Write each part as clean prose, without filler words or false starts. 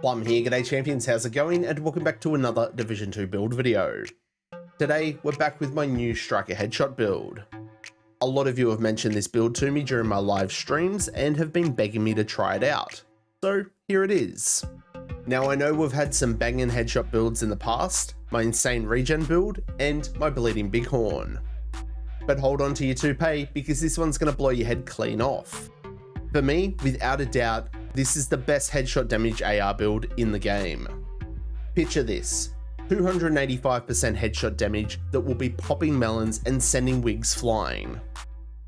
Plum here, g'day champions, how's it going? And welcome back to another Division 2 build video. Today, we're back with my new Striker Headshot build. A lot of you have mentioned this build to me during my live streams and have been begging me to try it out. So here it is. Now I know we've had some banging headshot builds in the past, my insane regen build, and my bleeding bighorn. But hold on to your toupee because this one's going to blow your head clean off. For me, without a doubt, this is the best headshot damage AR build in the game. Picture this, 285% headshot damage that will be popping melons and sending wigs flying.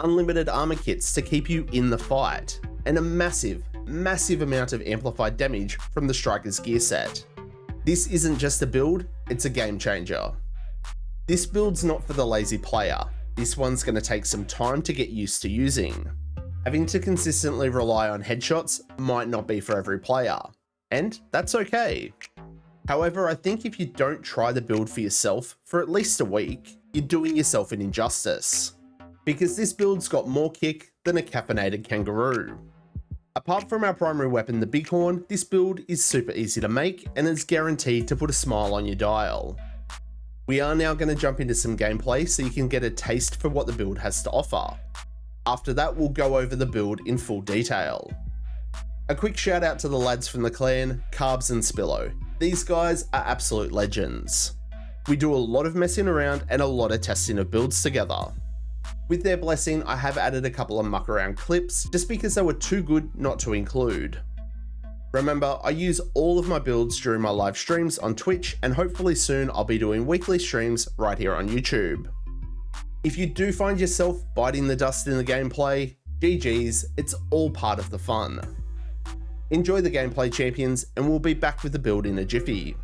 Unlimited armor kits to keep you in the fight, and a massive amount of amplified damage from the Striker's gear set. This isn't just a build, it's a game changer. This build's not for the lazy player. This one's going to take some time to get used to using. Having to consistently rely on headshots might not be for every player, and that's okay. However, I think if you don't try the build for yourself for at least a week, you're doing yourself an injustice. Because this build's got more kick than a caffeinated kangaroo. Apart from our primary weapon, the bighorn, this build is super easy to make and is guaranteed to put a smile on your dial. We are now going to jump into some gameplay so you can get a taste for what the build has to offer. After that, we'll go over the build in full detail. A quick shout out to the lads from the clan, Carbs and Spillo. These guys are absolute legends. We do a lot of messing around and a lot of testing of builds together. With their blessing, I have added a couple of muck around clips just because they were too good not to include. Remember, I use all of my builds during my live streams on Twitch, and hopefully soon I'll be doing weekly streams right here on YouTube. If you do find yourself biting the dust in the gameplay, GG's, it's all part of the fun. Enjoy the gameplay, champions, and we'll be back with the build in a jiffy.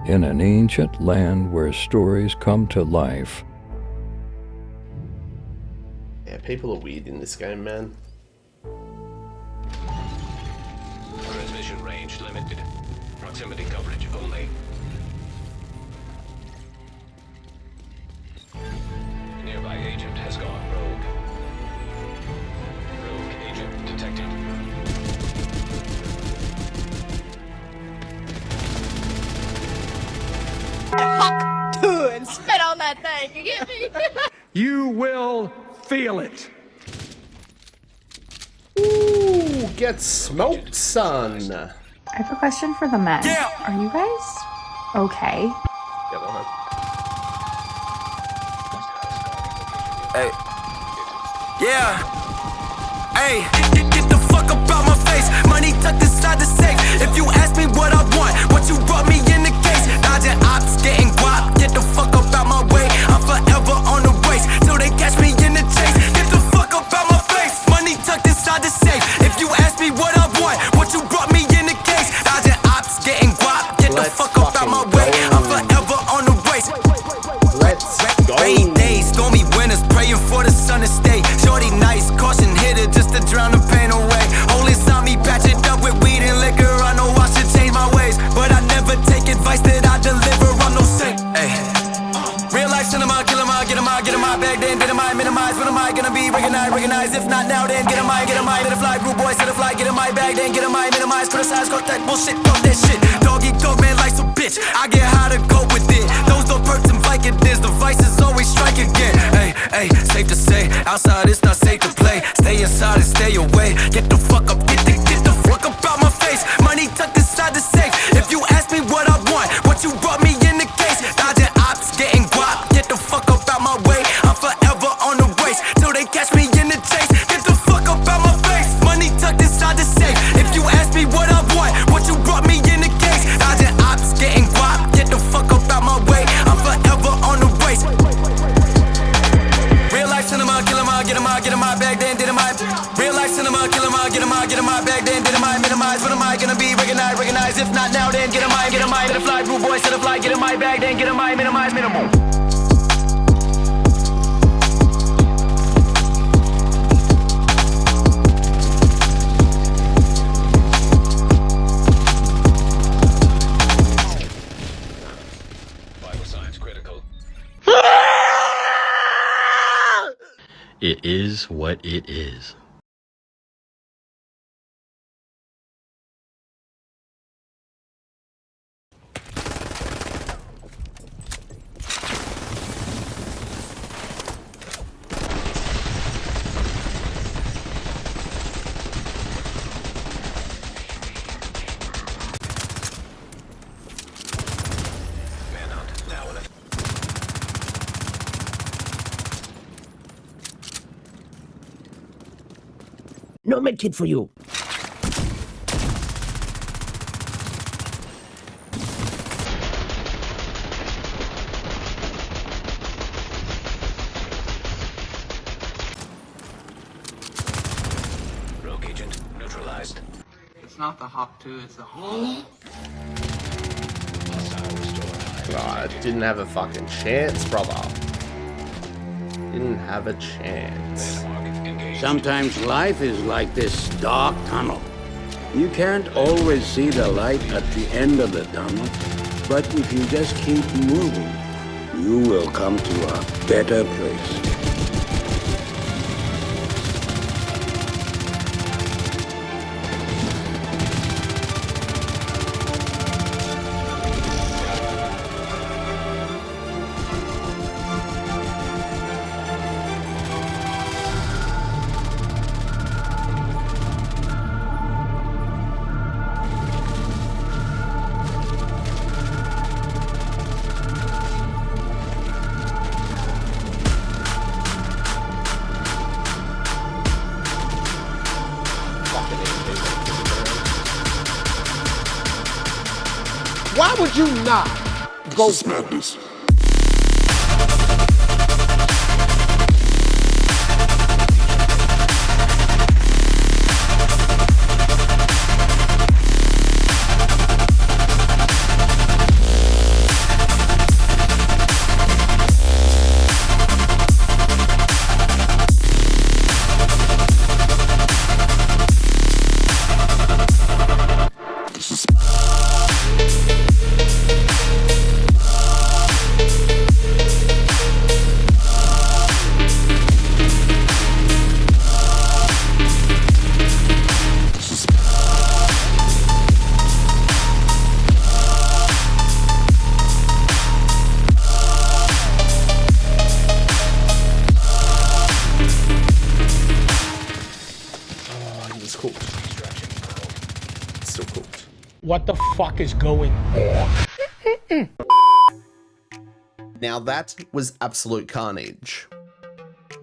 In an ancient land where stories come to life. Yeah, people are weird in this game, man. Transmission range limited. Proximity coverage only. Nearby agent has gone rogue. Rogue agent detected. And spit on that thing, you get me? You will feel it. Ooh, get smoked, son. I have a question for the men. Yeah. Are you guys okay? Yeah, well, Hey. Yeah. Hey. Get the fuck up out my face. Money tucked inside the safe. If you ask me what I want, what you brought me in the case. Dodging ops, getting guap. Get the fuck up out my way. I'm forever on the race till they catch me in the chase. Get the fuck up out my face. Money tucked inside the safe. If you ask me what I want, what you brought me in the case. Dodging ops, getting guap. Get the fuck up out my way. I'm forever on the race. let's go. Rainy days, stormy winters, praying for the sun to stay. Shorty nice, caution hitter just to drown the pain away. Holy saw me patch it up with weed and liquor. I know I should change my ways, but I never take advice that I deliver. I'm no saint. Ay. Real life cinema, kill 'em all, get 'em all, get 'em all back then, did 'em I minimize? When am I gonna be recognized? If not now, then get 'em I, let it fly, rude boys, let it fly, get 'em I back then, get 'em I minimize, criticize, got that bullshit, talk that shit. Dog eat dog, man, life's a bitch. I get how to go with it. Those don't perks and Vicodins, the vices always strike again. Hey, safe to say, outside it's not safe to play. Stay inside and stay away. Get the fuck up, get the fuck up out my face. Money tucked inside the safe. If you ask me what I want, what you brought me in the case. Dodging ops, getting guap. Get the fuck up out my way. I'm forever on the race till they catch me in the chase. Get the fuck up out my face. Money tucked inside the safe. If you ask me what I want, what you brought me in the case. Dodging ops, getting guap. Get the fuck up out my way. I'm forever on the race. Real life cinema, kill 'em all, get 'em all back then, did 'em I? Real life cinema, kill 'em all, get 'em all back then, did 'em I minimize? When am I gonna be recognized? If not now, then get 'em I, let it fly, rude boys, let it fly, get 'em I back then, get 'em I minimize, minimum. Vital signs critical. It is what it is. No medkit for you. Rogue agent neutralized. It's not the Hawk 2, it's the Hawk. Hostile restored. I didn't have a fucking chance, brother. Didn't have a chance. Landmark engaged. Sometimes life is like this dark tunnel. You can't always see the light at the end of the tunnel, but if you just keep moving, you will come to a better place. Why would you not go? This is madness. What the fuck is going on? Now that was absolute carnage.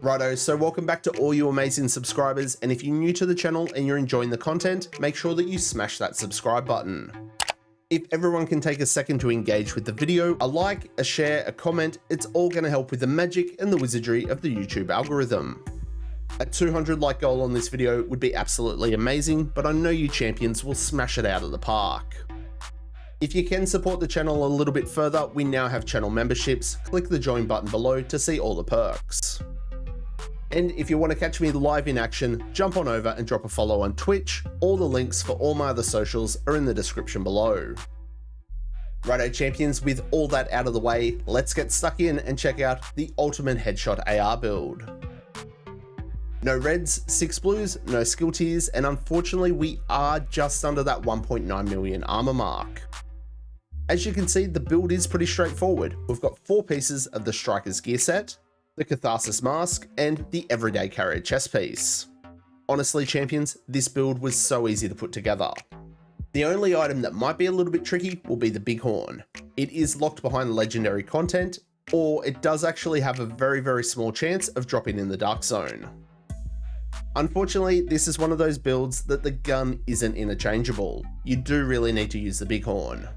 Righto, so welcome back to all you amazing subscribers, and if you're new to the channel and you're enjoying the content, make sure that you smash that subscribe button. If everyone can take a second to engage with the video, a like, a share, a comment, it's all going to help with the magic and the wizardry of the YouTube algorithm. A 200 like goal on this video would be absolutely amazing, but I know you champions will smash it out of the park. If you can support the channel a little bit further, we now have channel memberships. Click the join button below to see all the perks. And if you want to catch me live in action, jump on over and drop a follow on Twitch. All the links for all my other socials are in the description below. Righto champions, with all that out of the way, let's get stuck in and check out the ultimate headshot AR build. No reds, 6 blues, no skill tiers, and unfortunately we are just under that 1.9 million armor mark. As you can see, the build is pretty straightforward. We've got 4 pieces of the Striker's gear set, the Catharsis mask, and the Everyday Carrier chest piece. Honestly champions, this build was so easy to put together. The only item that might be a little bit tricky will be the Bighorn. It is locked behind legendary content, or it does actually have a very small chance of dropping in the Dark Zone. Unfortunately, this is one of those builds that the gun isn't interchangeable. You do really need to use the Bighorn.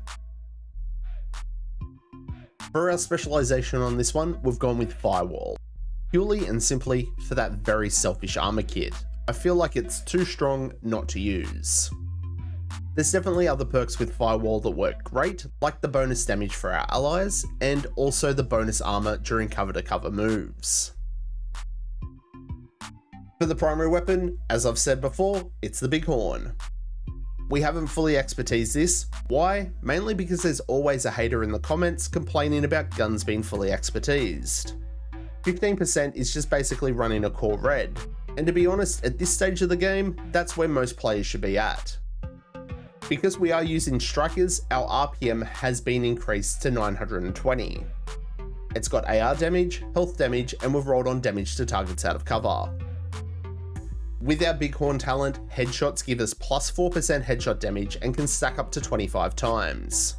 For our specialization on this one, we've gone with Firewall. Purely and simply for that very selfish armor kit. I feel like it's too strong not to use. There's definitely other perks with Firewall that work great, like the bonus damage for our allies, and also the bonus armor during cover-to-cover moves. For the primary weapon, as I've said before, it's the Bighorn. We haven't fully expertised this. Why? Mainly because there's always a hater in the comments complaining about guns being fully expertised. 15% is just basically running a core red, and to be honest, at this stage of the game, that's where most players should be at. Because we are using strikers, our RPM has been increased to 920. It's got AR damage, health damage, and we've rolled on damage to targets out of cover. With our Bighorn talent, headshots give us plus 4% headshot damage and can stack up to 25 times.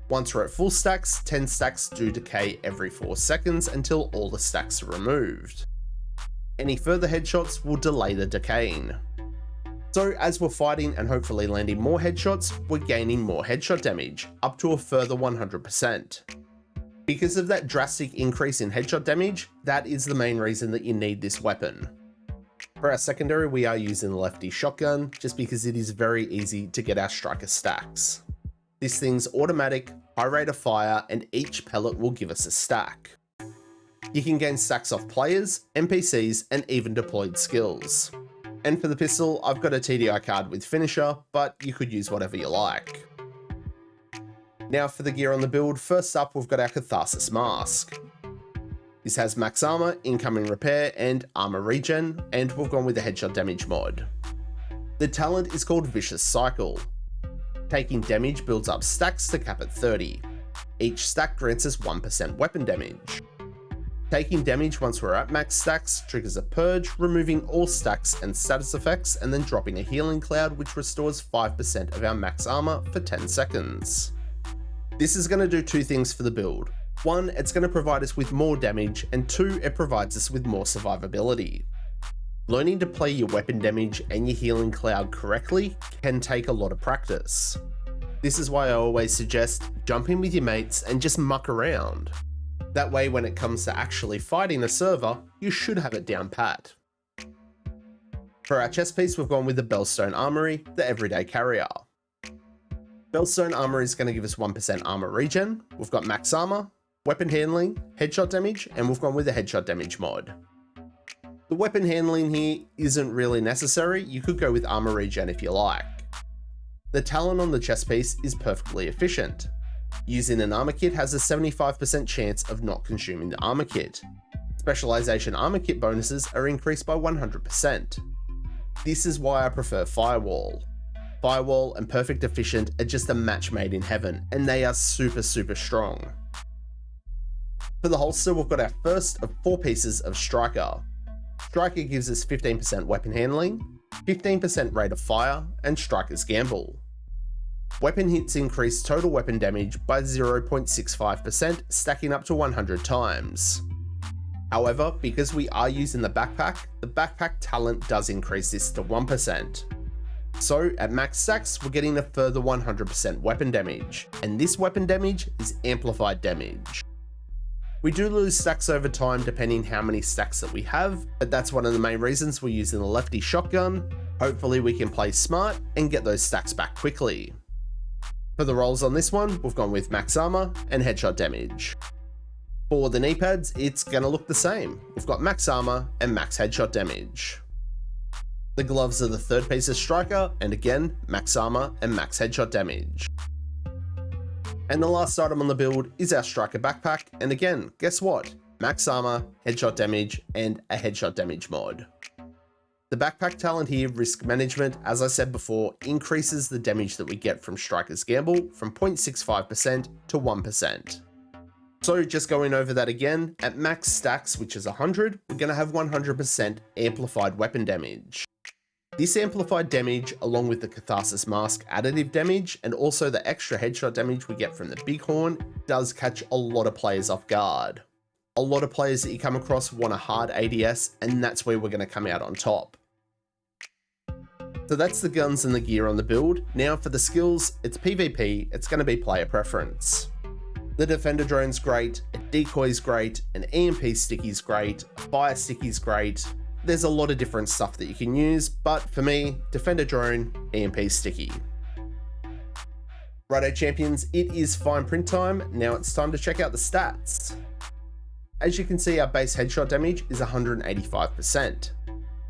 Once we're at full stacks, 10 stacks do decay every 4 seconds until all the stacks are removed. Any further headshots will delay the decaying. So as we're fighting and hopefully landing more headshots, we're gaining more headshot damage, up to a further 100%. Because of that drastic increase in headshot damage, that is the main reason that you need this weapon. For our secondary, we are using the lefty shotgun, just because it is very easy to get our striker stacks. This thing's automatic, high rate of fire, and each pellet will give us a stack. You can gain stacks off players, NPCs, and even deployed skills. And for the pistol, I've got a TDI card with finisher, but you could use whatever you like. Now for the gear on the build, first up we've got our Catharsis mask. This has max armor, incoming repair, and armor regen, and we've gone with the headshot damage mod. The talent is called Vicious Cycle. Taking damage builds up stacks to cap at 30. Each stack grants us 1% weapon damage. Taking damage once we're at max stacks triggers a purge, removing all stacks and status effects, and then dropping a healing cloud which restores 5% of our max armor for 10 seconds. This is going to do two things for the build. One, it's going to provide us with more damage, and two, it provides us with more survivability. Learning to play your weapon damage and your healing cloud correctly can take a lot of practice. This is why I always suggest jumping with your mates and just muck around. That way when it comes to actually fighting a server, you should have it down pat. For our chest piece, we've gone with the Bellstone Armory, the everyday carrier. Bellstone Armory is going to give us 1% armor regen, we've got max armor, weapon handling, headshot damage, and we've gone with the headshot damage mod. The weapon handling here isn't really necessary, you could go with armor regen if you like. The talent on the chest piece is perfectly efficient. Using an armor kit has a 75% chance of not consuming the armor kit. Specialization armor kit bonuses are increased by 100%. This is why I prefer Firewall. Firewall and Perfect Efficient are just a match made in heaven, and they are super strong. For the holster, we've got our first of 4 pieces of Striker. Striker gives us 15% weapon handling, 15% rate of fire, and Striker's Gamble. Weapon hits increase total weapon damage by 0.65%, stacking up to 100 times. However, because we are using the backpack talent does increase this to 1%. So at max stacks, we're getting a further 100% weapon damage, and this weapon damage is amplified damage. We do lose stacks over time depending how many stacks that we have, but that's one of the main reasons we're using the lefty shotgun. Hopefully we can play smart and get those stacks back quickly. For the rolls on this one, we've gone with max armor and headshot damage. For the knee pads, it's gonna look the same. We've got max armor and max headshot damage. The gloves are the third piece of Striker, and again, max armor and max headshot damage. And the last item on the build is our Striker backpack, and again, guess what? Max armor, headshot damage, and a headshot damage mod. The backpack talent here, Risk Management, as I said before, increases the damage that we get from Striker's Gamble from 0.65% to 1%. So just going over that again, at max stacks, which is 100, we're going to have 100% amplified weapon damage. This amplified damage, along with the Catharsis mask additive damage, and also the extra headshot damage we get from the BIGHORN, does catch a lot of players off guard. A lot of players that you come across want a hard ADS, and that's where we're going to come out on top. So that's the guns and the gear on the build. Now for the skills, it's PvP, it's going to be player preference. The Defender Drone's great, a Decoy's great, an EMP Sticky's great, a Fire Sticky's great. There's a lot of different stuff that you can use, but for me, Defender Drone, EMP Sticky. Righto champions, it is fine print time. Now it's time to check out the stats. As you can see, our base headshot damage is 185%.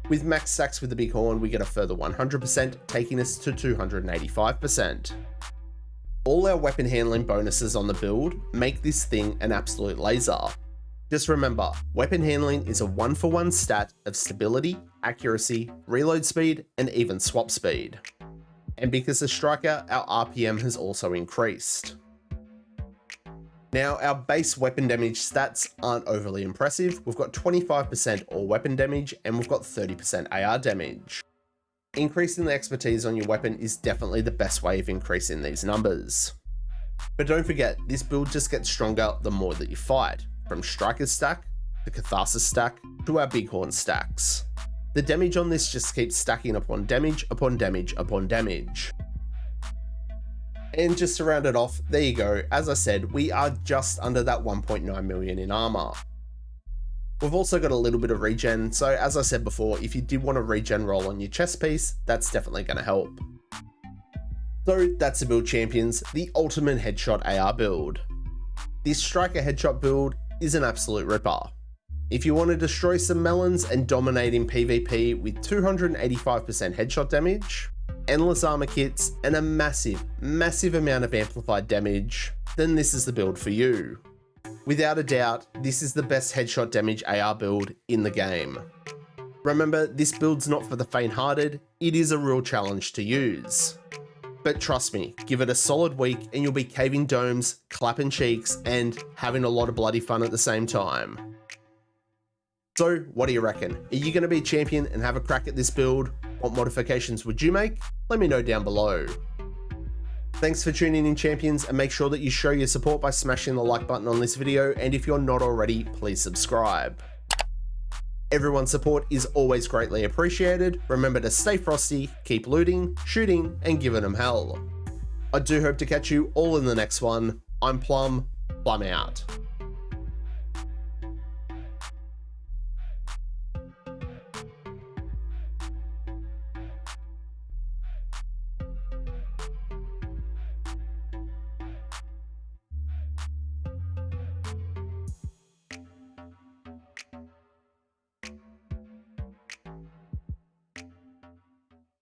With max stacks with the BIGHORN, we get a further 100%, taking us to 285%. All our weapon handling bonuses on the build make this thing an absolute laser. Just remember, weapon handling is a 1-for-1 stat of stability, accuracy, reload speed, and even swap speed. And because of Striker, our RPM has also increased. Now, our base weapon damage stats aren't overly impressive. We've got 25% all weapon damage, and we've got 30% AR damage. Increasing the expertise on your weapon is definitely the best way of increasing these numbers. But don't forget, this build just gets stronger the more that you fight, from Striker's stack, the Catharsis stack, to our BIGHORN stacks. The damage on this just keeps stacking upon damage, upon damage, upon damage. And just to round it off, there you go. As I said, we are just under that 1.9 million in armor. We've also got a little bit of regen, so as I said before, if you did want a regen roll on your chest piece, that's definitely going to help. So that's the build, champions, the ultimate headshot AR build. This striker headshot build is an absolute ripper. If you want to destroy some melons and dominate in PvP with 285% headshot damage, endless armor kits, and a massive amount of amplified damage, then this is the build for you. Without a doubt, this is the best headshot damage AR build in the game. Remember, this build's not for the faint-hearted, it is a real challenge to use. But trust me, give it a solid week and you'll be caving domes, clapping cheeks, and having a lot of bloody fun at the same time. So, what do you reckon? Are you going to be a champion and have a crack at this build? What modifications would you make? Let me know down below. Thanks for tuning in, champions, and make sure that you show your support by smashing the like button on this video, and if you're not already, please subscribe. Everyone's support is always greatly appreciated. Remember to stay frosty, keep looting, shooting, and giving them hell. I do hope to catch you all in the next one. I'm Plum out.